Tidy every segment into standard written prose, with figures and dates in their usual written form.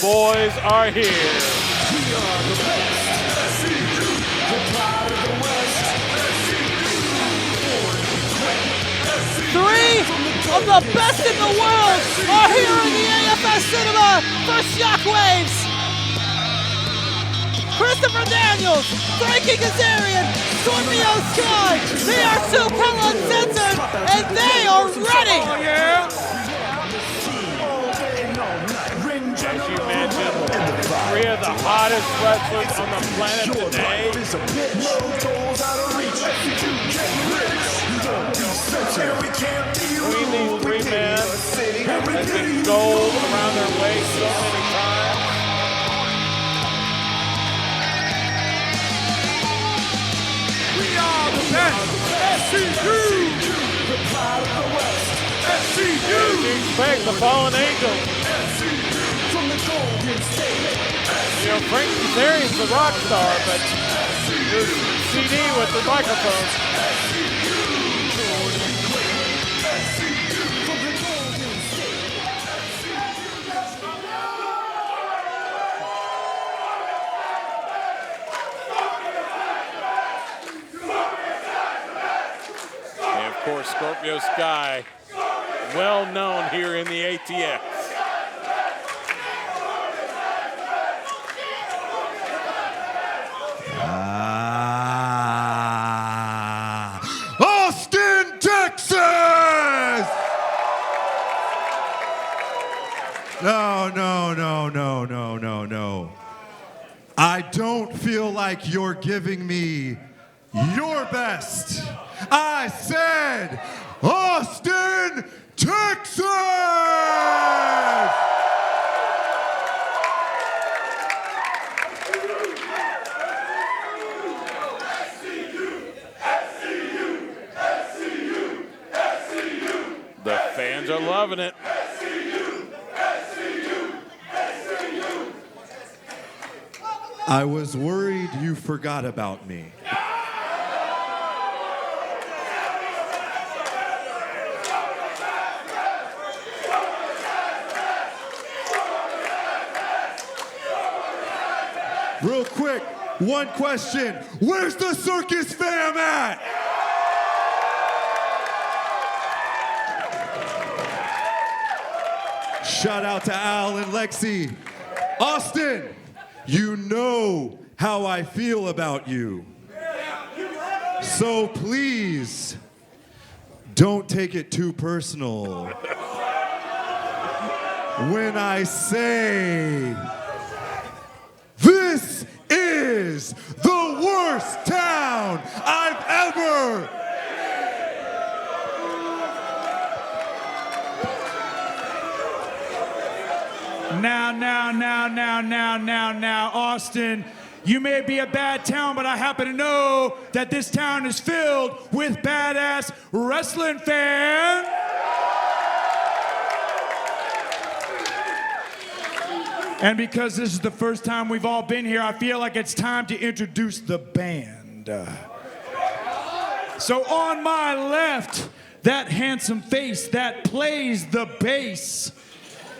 boys are here. Three of the best in the world are here in the AFS Cinema for Shockwaves. Christopher Daniels, Frankie Kazarian, Scorpio Sky, they are super uncensored and they are ready. Oh yeah. As you mentioned, three of the hottest wrestlers on the planet today. Between these three men has been gold around their waist so many times. We are the best. SCU. The pride of the West. SCU. As you expect, the fallen angel. From the Golden State. You know, Frank Kazarian's the rock star, but here's CD with the microphone. And of course, Scorpio Sky, well known here in the ATX. Austin, Texas! No. I don't feel like you're giving me your best. I said Austin, Texas! The fans are loving it. I was worried you forgot about me. Real quick, one question. Where's the circus fam at? Shout out to Al and Lexi. Austin, you know how I feel about you. So please, don't take it too personal. When I say, this is the worst town I've ever. Now, Austin, you may be a bad town, but I happen to know that this town is filled with badass wrestling fans. And because this is the first time we've all been here, I feel like it's time to introduce the band. So on my left, that handsome face that plays the bass.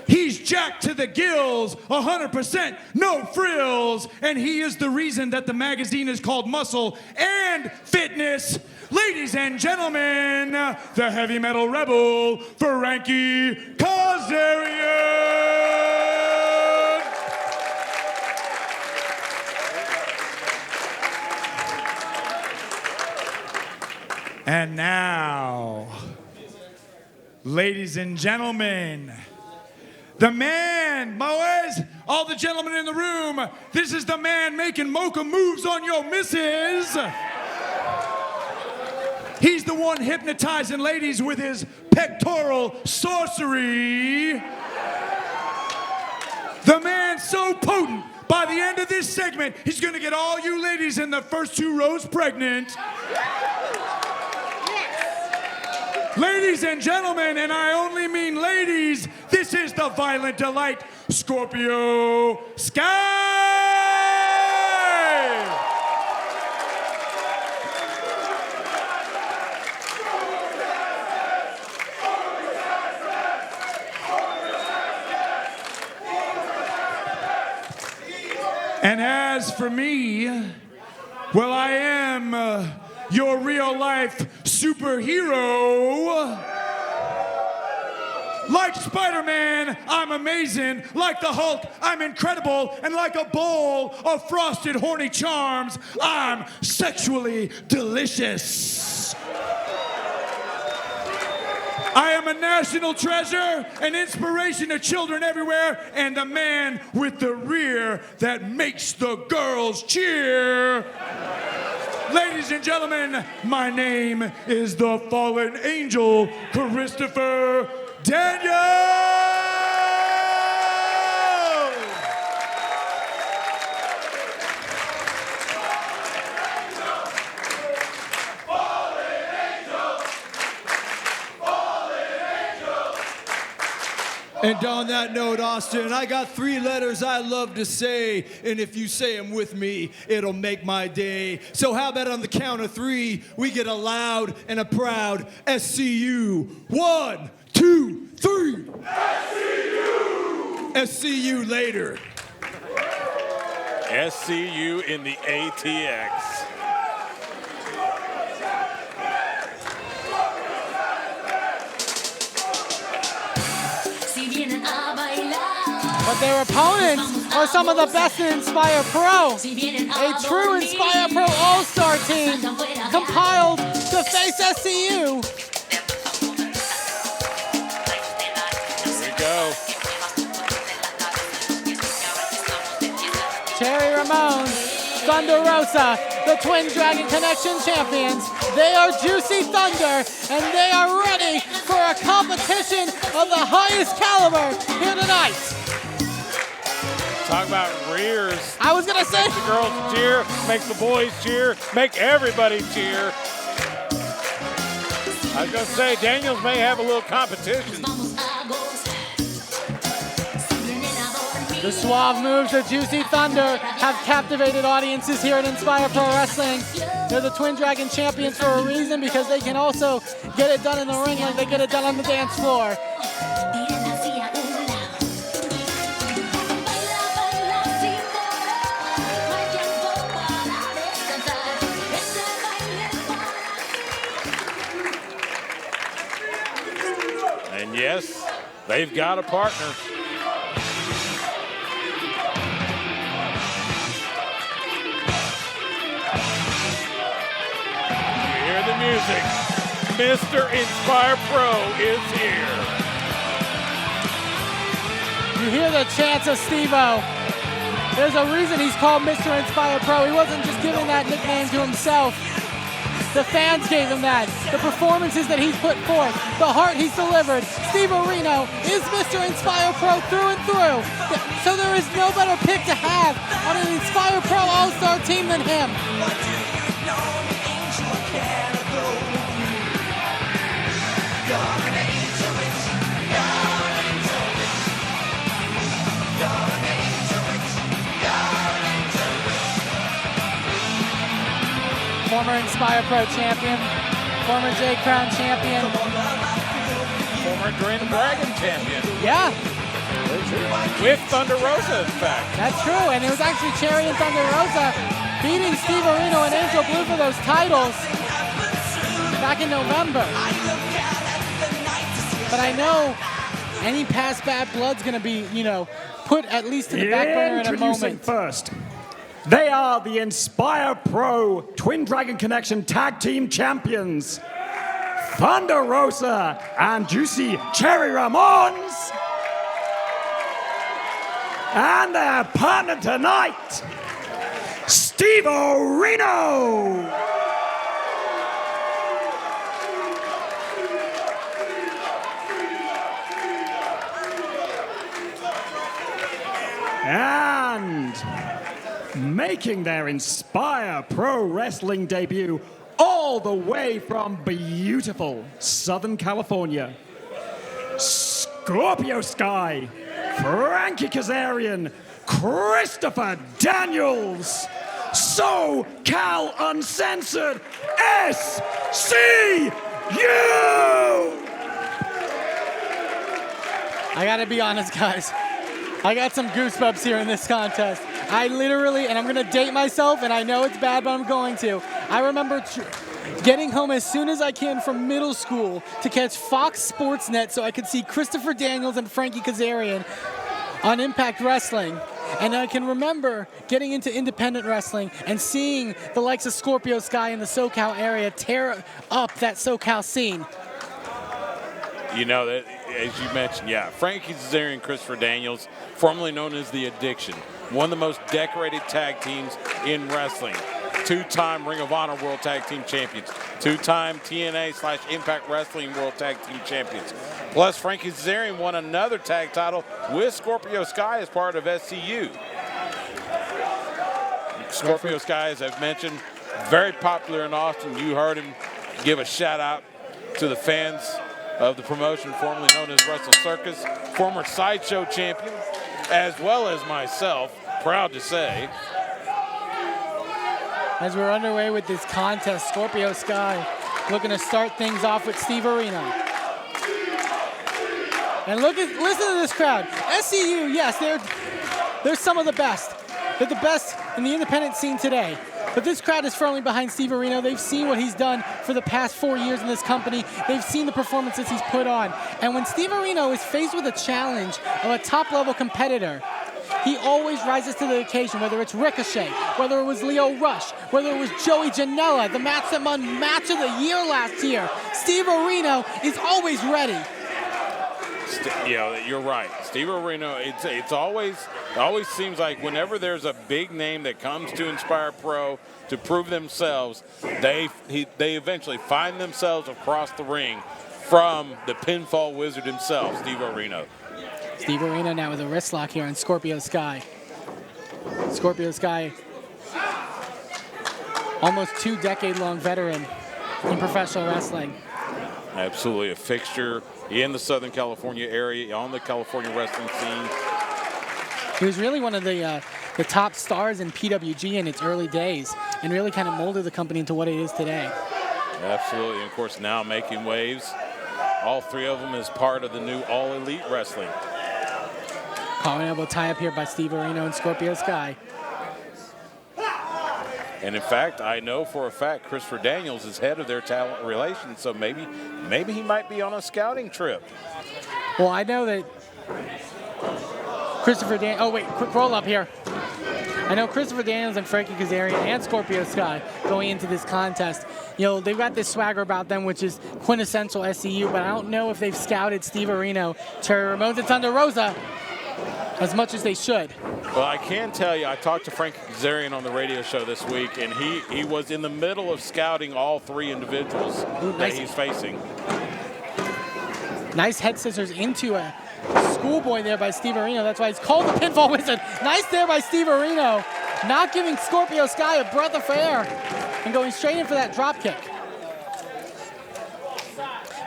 He's jacked to the gills, 100%, no frills, and he is the reason that the magazine is called Muscle and Fitness. Ladies and gentlemen, the heavy metal rebel, Frankie Kazarian. And now, ladies and gentlemen, the man, boys, all the gentlemen in the room, this is the man making mocha moves on your missus. He's the one hypnotizing ladies with his pectoral sorcery. The man so potent, by the end of this segment, he's gonna get all you ladies in the first 2 rows pregnant. Ladies and gentlemen, and I only mean ladies, this is the violent delight, Scorpio Sky! And as for me, well, I am your real-life superhero. Like Spider-Man, I'm amazing. Like the Hulk, I'm incredible. And like a bowl of frosted horny charms, I'm sexually delicious. I am a national treasure, an inspiration to children everywhere, and the man with the rear that makes the girls cheer. Ladies and gentlemen, my name is the fallen angel, Christopher Daniel! And on that note, Austin, I got 3 letters I love to say, and if you say them with me, it'll make my day. So how about on the count of 3, we get a loud and a proud SCU. 1, 2, 3. SCU! SCU later. SCU in the ATX. But their opponents are some of the best in Inspire Pro. A true Inspire Pro All-Star team compiled to face SCU. Here we go. Cherry Ramons, Thunder Rosa, the Twin Dragon Connection champions. They are Juicy Thunder, and they are ready for a competition of the highest caliber here tonight. Talk about rears. I was gonna say, Make the girls cheer, make the boys cheer, make everybody cheer. I was gonna say, Daniels may have a little competition. the suave moves of Juicy Thunder have captivated audiences here at Inspire Pro Wrestling. They're the Twin Dragon champions for a reason, because they can also get it done in the ring like they get it done on the dance floor. And yes, they've got a partner. You hear the music. Mr. Inspire Pro is here. You hear the chants of Steve-O. There's a reason he's called Mr. Inspire Pro. He wasn't just giving that nickname to himself. The fans gave him that. The performances that he's put forth, the heart he's delivered. Steve Reno is Mr. Inspire Pro through and through. So there is no better pick to have on an Inspire Pro All-Star team than him. Former Inspire Pro champion, former J Crown champion, Former Twin Dragon champion. Yeah, With Thunder Rosa, in fact. that's true. And it was actually Cherry and Thunder Rosa beating Steve Reno and Angel Blue for those titles back in November. But I know any past bad blood's gonna be, put at least to the back burner in a Introducing moment. first, they are the Inspire Pro Twin Dragon Connection Tag Team Champions, Thunder Rosa and Juicy Cherry Ramons. And their partner tonight, Steve Reno. And making their Inspire Pro Wrestling debut all the way from beautiful Southern California, Scorpio Sky, Frankie Kazarian, Christopher Daniels, SoCal Uncensored, SCU! I gotta be honest, guys. I got some goosebumps here in this contest. I literally, and I'm going to date myself, and I know it's bad, but I'm going to. I remember getting home as soon as I can from middle school to catch Fox Sports Net so I could see Christopher Daniels and Frankie Kazarian on Impact Wrestling. And I can remember getting into independent wrestling and seeing the likes of Scorpio Sky in the SoCal area tear up that SoCal scene. You know, that, as you mentioned, yeah, Frankie Kazarian, Christopher Daniels, formerly known as The Addiction, one of the most decorated tag teams in wrestling. Two-time Ring of Honor World Tag Team Champions, two-time TNA/Impact Wrestling World Tag Team Champions. Plus, Frankie Kazarian won another tag title with Scorpio Sky as part of SCU. Scorpio Sky, as I've mentioned, very popular in Austin. You heard him give a shout-out to the fans of the promotion formerly known as Wrestle Circus, former Sideshow champion, as well as myself, proud to say. As we're underway with this contest, Scorpio Sky looking to start things off with Steve Reno. And listen to this crowd. SCU, yes, they're some of the best. They're the best in the independent scene today. But this crowd is firmly behind Steve Reno. They've seen what he's done for the past 4 years in this company. They've seen the performances he's put on. And when Steve Reno is faced with a challenge of a top-level competitor, he always rises to the occasion, whether it's Ricochet, whether it was Leo Rush, whether it was Joey Janela, the match that won Match of the Year last year. Steve Reno is always ready. Yeah, you're right. Steve Reno, it always seems like whenever there's a big name that comes to Inspire Pro to prove themselves, they eventually find themselves across the ring from the pinfall wizard himself, Steve Reno. Steve Reno now with a wrist lock here on Scorpio Sky. Scorpio Sky, almost 2-decade-long veteran in professional wrestling. Absolutely a fixture in the Southern California area, on the California wrestling scene. He was really one of the top stars in PWG in its early days and really kind of molded the company into what it is today. Absolutely, and of course now making waves. All three of them as part of the new All Elite Wrestling. Collar and elbow tie up here by Steve Reno and Scorpio Sky. And in fact, I know for a fact Christopher Daniels is head of their talent relations, so maybe he might be on a scouting trip. Well, I know that Christopher Daniels, oh wait, quick roll up here. I know Christopher Daniels and Frankie Kazarian and Scorpio Sky going into this contest. You know, they've got this swagger about them, which is quintessential SCU, but I don't know if they've scouted Steve Reno, Terry Ramons, and Thunder Rosa as much as they should. Well, I can tell you, I talked to Frankie Kazarian on the radio show this week, and he was in the middle of scouting all three individuals that he's facing. Nice head scissors into a schoolboy there by Steve Reno. That's why he's called the pinfall wizard. Nice there by Steve Reno, not giving Scorpio Sky a breath of air and going straight in for that drop kick.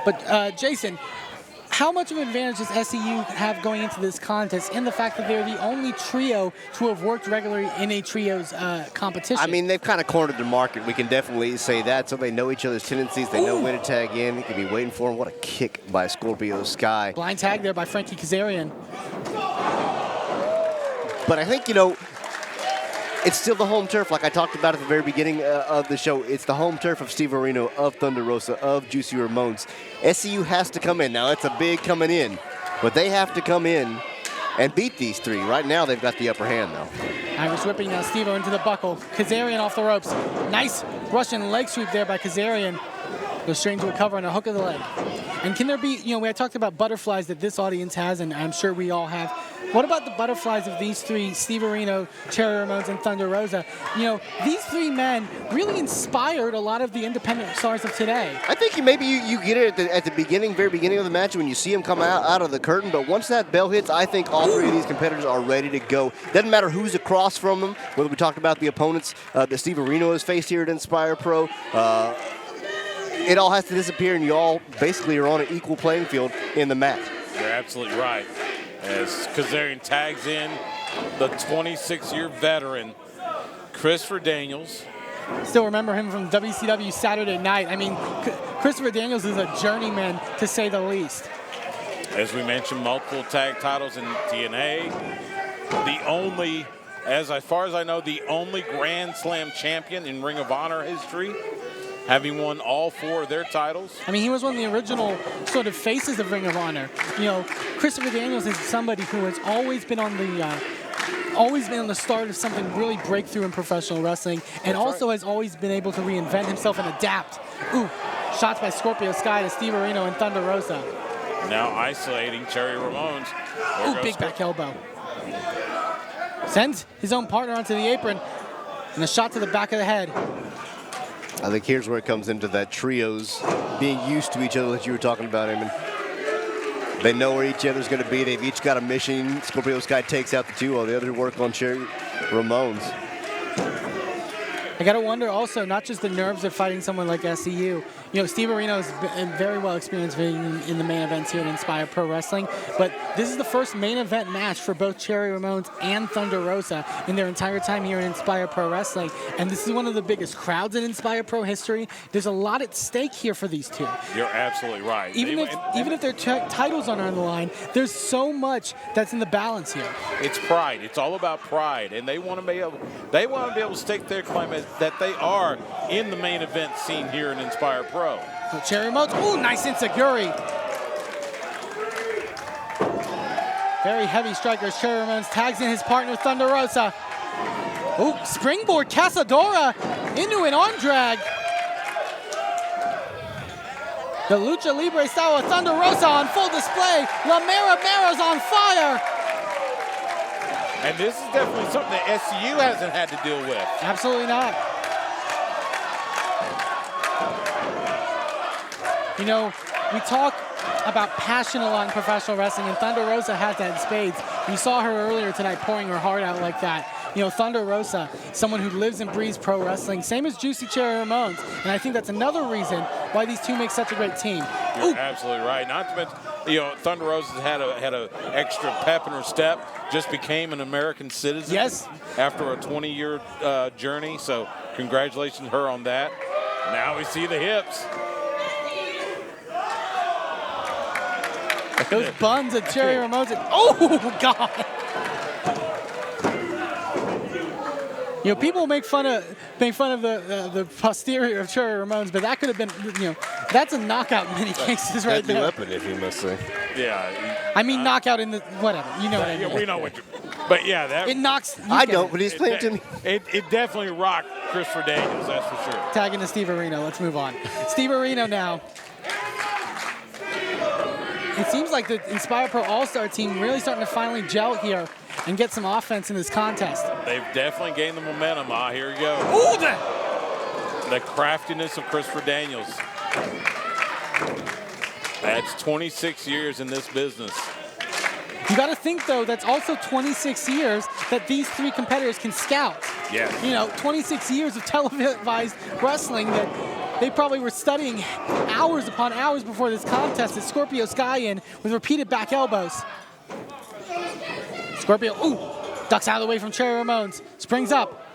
But Jason, how much of an advantage does SCU have going into this contest in the fact that they're the only trio to have worked regularly in a trios competition? I mean, they've kind of cornered the market. We can definitely say that. So they know each other's tendencies. They know when to tag in. They could be waiting for him. What a kick by Scorpio Sky. Blind tag there by Frankie Kazarian. But I think, you know, it's still the home turf, like I talked about at the very beginning of the show. It's the home turf of Steve Reno, of Thunder Rosa, of Juicy Ramons. SCU has to come in. Now, it's a big coming in, but they have to come in and beat these three. Right now, they've got the upper hand, though. Irish whipping now, Steve-O into the buckle. Kazarian off the ropes. Nice Russian leg sweep there by Kazarian. Goes straight into a cover and a hook of the leg. And can there be, you know, we had talked about butterflies that this audience has, and I'm sure we all have. What about the butterflies of these three, Steve Reno, Cherry Ramons, and Thunder Rosa? You know, these three men really inspired a lot of the independent stars of today. I think maybe you get it at the beginning, very beginning of the match when you see them come out of the curtain, but once that bell hits, I think all three of these competitors are ready to go. Doesn't matter who's across from them, whether we talked about the opponents that Steve Reno has faced here at Inspire Pro. It all has to disappear, and you all basically are on an equal playing field in the match. You're absolutely right. As Kazarian tags in the 26-year veteran, Christopher Daniels. Still remember him from WCW Saturday Night. I mean, Christopher Daniels is a journeyman, to say the least. As we mentioned, multiple tag titles in TNA. The only as far as I know, the only Grand Slam champion in Ring of Honor history, having won all 4 of their titles. I mean, he was one of the original sort of faces of Ring of Honor. You know, Christopher Daniels is somebody who has always been on the start of something really breakthrough in professional wrestling, and also has always been able to reinvent himself and adapt. Ooh, shots by Scorpio Sky to Steve Reno and Thunder Rosa. Now isolating Cherry Ramons. Ooh, big back elbow. Sends his own partner onto the apron, and a shot to the back of the head. I think here's where it comes into that trios being used to each other that you were talking about, Eamon. They know where each other's going to be. They've each got a mission. Scorpio Sky takes out the 2 while the other work on Cherry Ramons. I got to wonder also, not just the nerves of fighting someone like SCU. You know, Steve Reno is very well experienced being in the main events here at Inspire Pro Wrestling, but this is the first main event match for both Cherry Ramons and Thunder Rosa in their entire time here at Inspire Pro Wrestling, and this is one of the biggest crowds in Inspire Pro history. There's a lot at stake here for these 2. You're absolutely right. Even if their titles aren't on the line, there's so much that's in the balance here. It's pride. It's all about pride, and they want to be able to stake their claim that they are in the main event scene here in Inspire Pro. So Cherry Ramons, ooh, nice enziguri. Very heavy strikers. Cherry Ramons tags in his partner Thunder Rosa. Ooh, springboard Cazadora into an arm drag. The Lucha Libre style of Thunder Rosa on full display. La Mera Mera's on fire. And this is definitely something that SCU hasn't had to deal with. Absolutely not. You know, we talk about passion a lot in professional wrestling, and Thunder Rosa has that in spades. You saw her earlier tonight pouring her heart out like that. You know, Thunder Rosa, someone who lives and breathes pro wrestling, same as Juicy Cherry Ramons. And I think that's another reason why these 2 make such a great team. You're absolutely right. Not to mention, you know, Thunder Rosa's had a extra pep in her step, just became an American citizen. Yes. After a 20-year journey, so congratulations to her on that. Now we see the hips. Those buns of Cherry Ramons. Oh, God. You know, people make fun of the posterior of Cherry Ramons, but that could have been, you know, that's a knockout in many cases right there. Weapon, if you must say. Yeah. I mean, knockout in the, whatever. You know what I mean. Yeah, we know what you, but yeah, that. It knocks. I don't, but he's playing to me. It definitely rocked Christopher Daniels, that's for sure. Tagging to Steve Reno. Let's move on. Steve Reno now. It seems like the Inspire Pro All-Star team really starting to finally gel here and get some offense in this contest. They've definitely gained the momentum. Here you go. Ooh, the craftiness of Christopher Daniels. That's 26 years in this business. You got to think, though, that's also 26 years that these 3 competitors can scout. Yes. You know, 26 years of televised wrestling that they probably were studying hours upon hours before this contest as Scorpio Sky in with repeated back elbows. Scorpio, ooh, ducks out of the way from Cherry Ramons, springs up,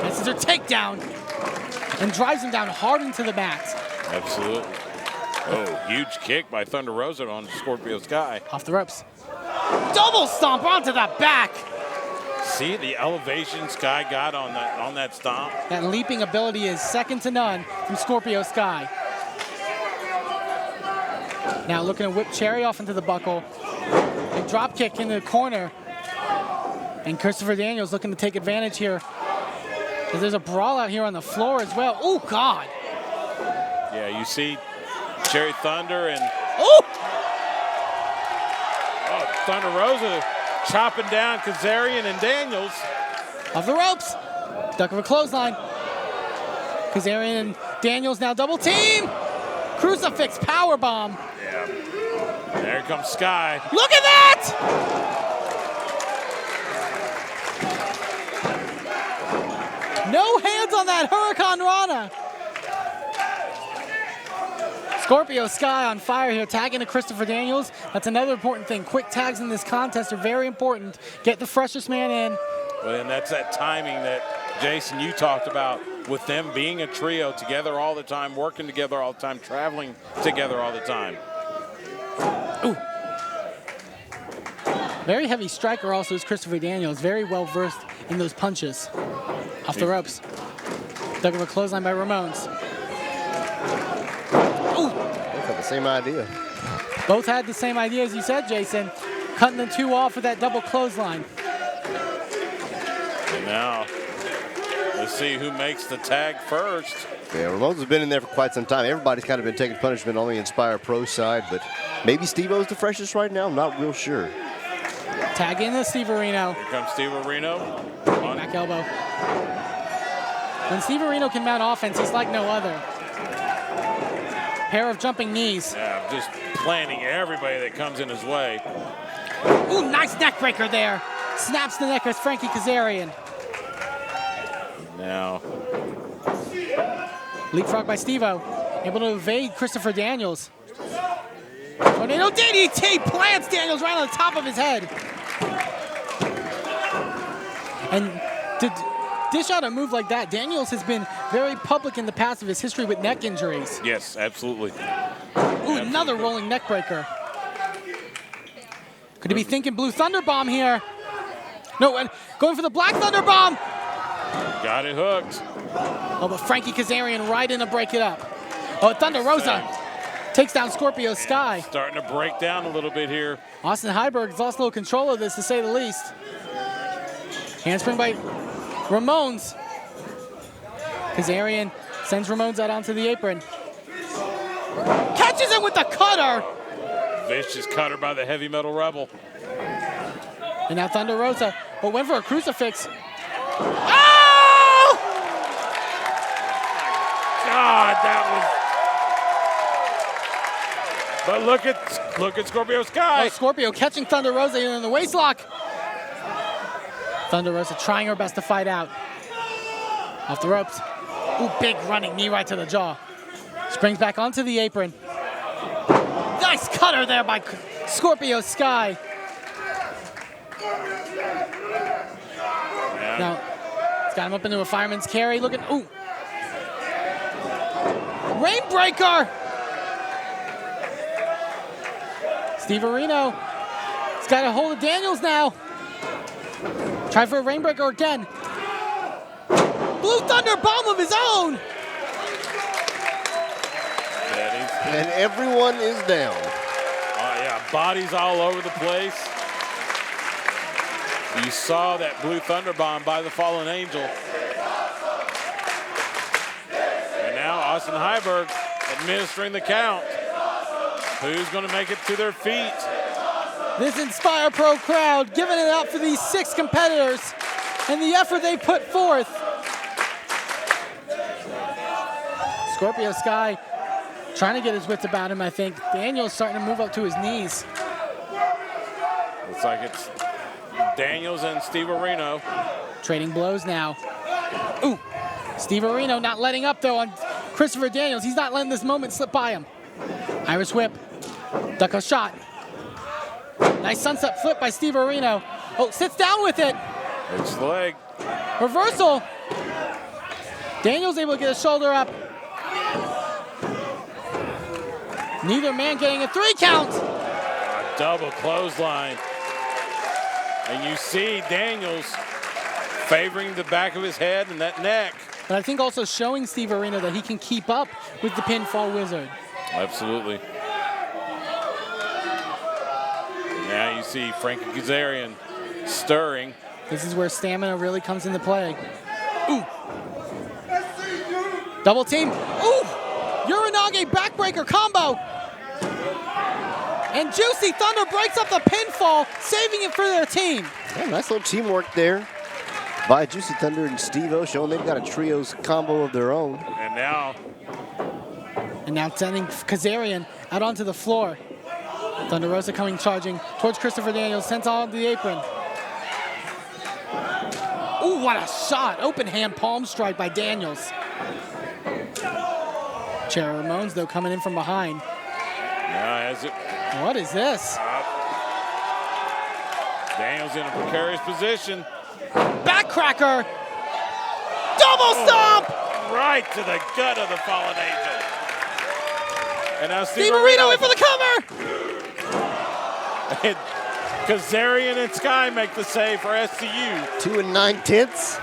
misses her takedown, and drives him down hard into the mat. Absolutely. Oh, huge kick by Thunder Rosa on Scorpio Sky. Off the ropes. Double stomp onto the back. See the elevation Sky got on that stomp? That leaping ability is second to none from Scorpio Sky. Now looking to whip Cherry off into the buckle. A drop kick in the corner. And Christopher Daniels looking to take advantage here. There's a brawl out here on the floor as well. Oh, God. Yeah, you see Cherry Thunder and Thunder Rosa chopping down Kazarian and Daniels. Off the ropes. Duck of a clothesline. Kazarian and Daniels now double team. Crucifix powerbomb. Yeah. There comes Sky. Look at that! No hands on that Hurricane Rana. Scorpio Sky on fire here, tagging to Christopher Daniels. That's another important thing. Quick tags in this contest are very important. Get the freshest man in. Well, and that's that timing that, Jason, you talked about with them being a trio together all the time, working together all the time, traveling together all the time. Ooh. Very heavy striker also is Christopher Daniels. Very well versed in those punches. Off the ropes. Dug of a clothesline by Ramons. Ooh. Both had the same idea. Both had the same idea as you said, Jason. Cutting the two off with that double clothesline. And now, let's see who makes the tag first. Yeah, Ramons has been in there for quite some time. Everybody's kind of been taking punishment on the Inspire Pro side, but maybe Steve-O's the freshest right now. I'm not real sure. Tag in to Steve Reno. Here comes Steve Reno. Back elbow. When Steve Reno can mount offense, he's like no other. Pair of jumping knees. Yeah, just planting everybody that comes in his way. Ooh, nice neck breaker there. Snaps the neck as Frankie Kazarian. Now, Leapfrog by Steve-O. Able to evade Christopher Daniels. Tornado DDT plants Daniels right on the top of his head. And to dish out a move like that, Daniels has been very public in the past of his history with neck injuries. yes, absolutely. Ooh, another rolling neck breaker. Could he be thinking Blue Thunder Bomb here? No, and going for the Black Thunder Bomb. Got it hooked. Oh, but Frankie Kazarian right in to break it up. Oh, Thunder Rosa takes down Scorpio Sky. Starting to break down a little bit here. Austin Heiberg's lost a little control of this, to say the least. Handspring by Ramons. Kazarian sends Ramons out onto the apron. Catches him with the cutter. Vicious cutter by the Heavy Metal Rebel. And now Thunder Rosa, but went for a crucifix. Oh! God, that was. But look at Scorpio Sky. Oh, Scorpio catching Thunder Rosa in the waistlock. Thunder Rosa trying her best to fight out. Off the ropes. Ooh, big running knee right to the jaw. Springs back onto the apron. Nice cutter there by Scorpio Sky. Yeah. Now, it's got him up into a fireman's carry. Looking, ooh. Rainbreaker! Steve Reno. He's got a hold of Daniels now. Try for a Rainbreaker again. Blue Thunder Bomb of his own! And everyone is down. Yeah, bodies all over the place. You saw that Blue Thunder Bomb by the Fallen Angel. And now Austin Heiberg administering the count. Who's going to make it to their feet? This Inspire Pro crowd giving it up for these 6 competitors and the effort they put forth. Scorpio Sky trying to get his wits about him, I think. Daniels starting to move up to his knees. Looks like it's Daniels and Steve Reno. Trading blows now. Ooh, Steve Reno not letting up though on Christopher Daniels. He's not letting this moment slip by him. Irish whip, duck a shot. Nice sunset flip by Steve Reno. Oh, sits down with it. It's the leg. Reversal. Daniels able to get his shoulder up. Neither man getting a 3 count. A double clothesline. And you see Daniels favoring the back of his head and that neck. But I think also showing Steve Reno that he can keep up with the pinfall wizard. Absolutely. Now you see Frankie Kazarian stirring. This is where stamina really comes into play. Ooh. Double team. Ooh! Uranage backbreaker combo. And Juicy Thunder breaks up the pinfall, saving it for their team. Yeah, nice little teamwork there by Juicy Thunder and Steve-O, showing they've got a trios combo of their own. And now sending Kazarian out onto the floor. Thunder Rosa coming charging towards Christopher Daniels, sent on the apron. Ooh, what a shot. Open hand palm strike by Daniels. Cherry Ramons, though, coming in from behind. Now has it. What is this? Daniels in a precarious position. Backcracker. Double stomp! Right to the gut of the Fallen Angel. And now Steve Reno in for the cover! And Kazarian and Sky make the save for SCU. 2 9/10.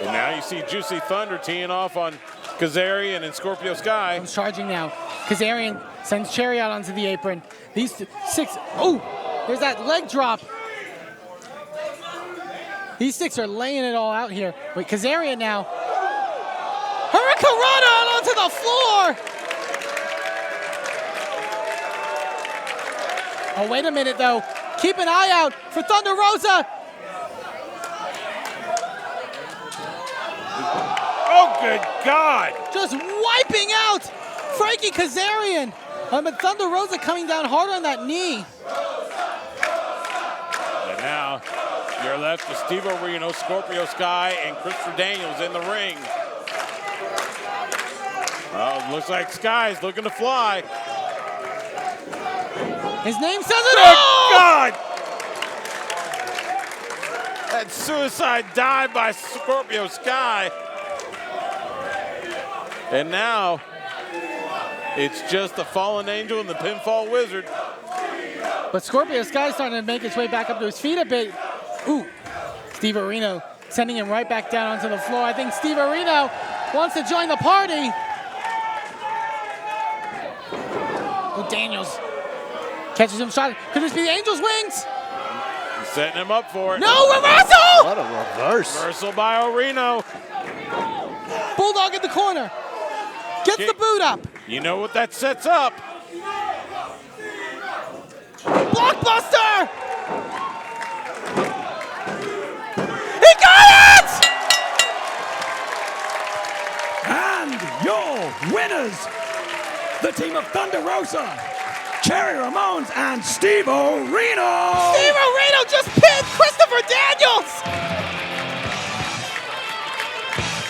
And now you see Juicy Thunder teeing off on Kazarian and Scorpio Sky. He's charging now. Kazarian sends Cherry out onto the apron. These 6, oh, there's that leg drop. These 6 are laying it all out here. Wait, Kazarian now. Hurricanrana out onto the floor. Oh, wait a minute, though. Keep an eye out for Thunder Rosa. Oh, good God. Just wiping out Frankie Kazarian. But Thunder Rosa coming down hard on that knee. And now you're left with Steve Reno, Scorpio Sky, and Christopher Daniels in the ring. Well, looks like Sky's looking to fly. His name says it Good all! God! That suicide dive by Scorpio Sky. And now it's just the Fallen Angel and the Pinfall Wizard. But Scorpio Sky's starting to make his way back up to his feet a bit. Ooh, Steve Reno sending him right back down onto the floor. I think Steve Reno wants to join the party. Oh, Daniels catches him shot. Could this be the Angel's wings? He's setting him up for it. No, reversal! What a reverse. Reversal by Reno. Bulldog in the corner. Gets the boot up. You know what that sets up. Blockbuster! He got it! And your winners, the team of Thunder Rosa, Cherry Ramons, and Steve Reno. Steve Reno just pinned Christopher Daniels!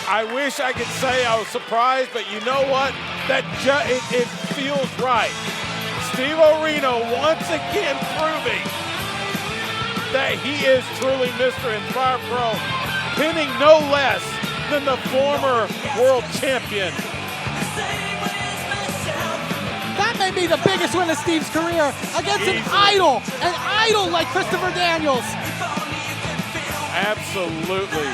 I wish I could say I was surprised, but you know what? It feels right. Steve Reno once again proving that he is truly Mr. Inspire Pro, pinning no less than the former world champion. That may be the biggest win of Steve's career against an idol like Christopher Daniels. Absolutely.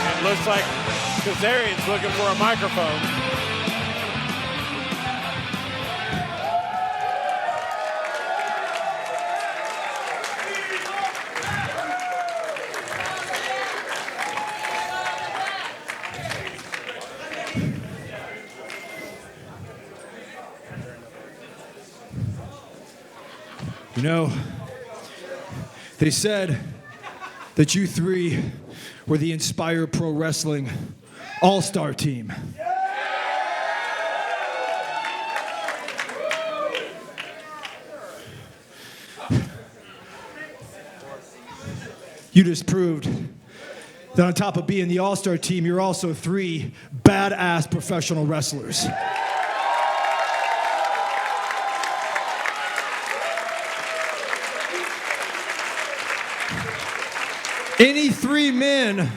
It looks like Kazarian's looking for a microphone. You know, they said that you 3 were the Inspire Pro Wrestling All-Star team. You just proved that on top of being the All-Star team, you're also 3 badass professional wrestlers. Any 3 men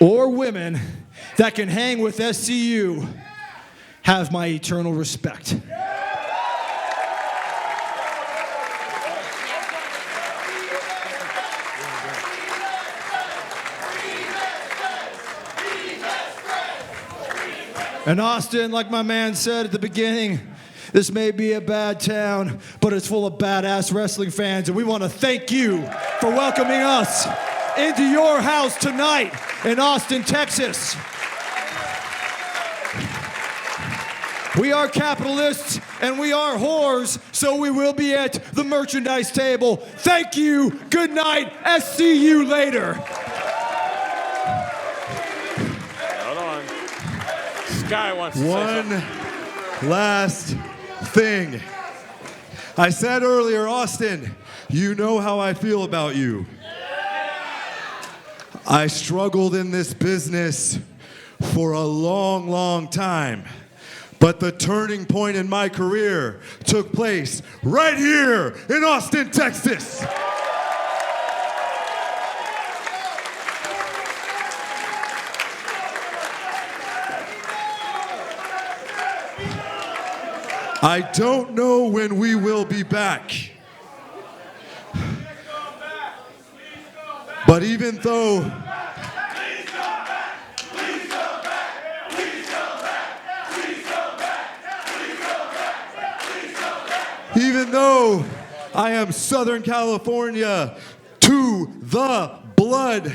or women that can hang with SCU have my eternal respect. And Austin, like my man said at the beginning, this may be a bad town, but it's full of badass wrestling fans, and we want to thank you for welcoming us into your house tonight in Austin, Texas. We are capitalists and we are whores, so we will be at the merchandise table. Thank you. Good night. See you later. Hold on. Sky wants to say One something. last thing. I said earlier, Austin, you know how I feel about you. I struggled in this business for a long, long time. But the turning point in my career took place right here in Austin, Texas. I don't know when we will be back. But even though I am Southern California to the blood,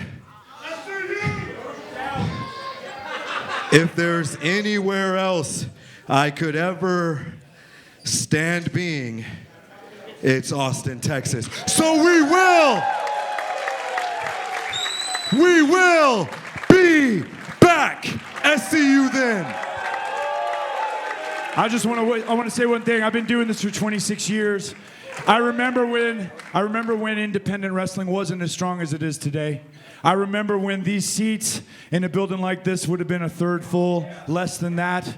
if there's anywhere else I could ever stand being, it's Austin, Texas. So we will be back. See you then. I want to say one thing. I've been doing this for 26 years. I remember when independent wrestling wasn't as strong as it is today. I remember when these seats in a building like this would have been a third full, less than that.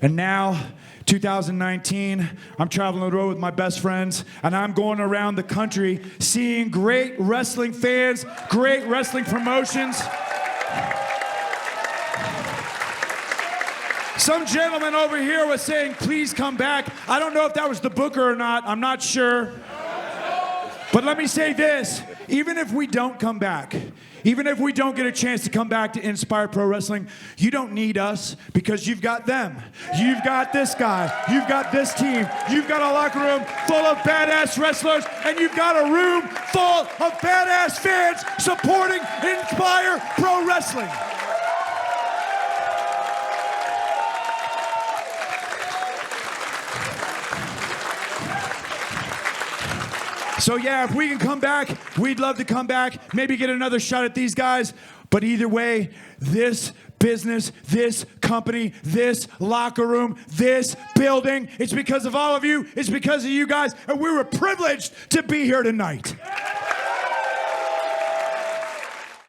And now, 2019, I'm traveling the road with my best friends, and I'm going around the country seeing great wrestling fans, great wrestling promotions. Some gentleman over here was saying, please come back. I don't know if that was the booker or not. I'm not sure. But let me say this. Even if we don't come back, even if we don't get a chance to come back to Inspire Pro Wrestling, you don't need us because you've got them. You've got this guy. You've got this team. You've got a locker room full of badass wrestlers, and you've got a room full of badass fans supporting Inspire Pro Wrestling. So yeah, if we can come back, we'd love to come back, maybe get another shot at these guys. But either way, this business, this company, this locker room, this building, it's because of all of you, it's because of you guys, and we were privileged to be here tonight.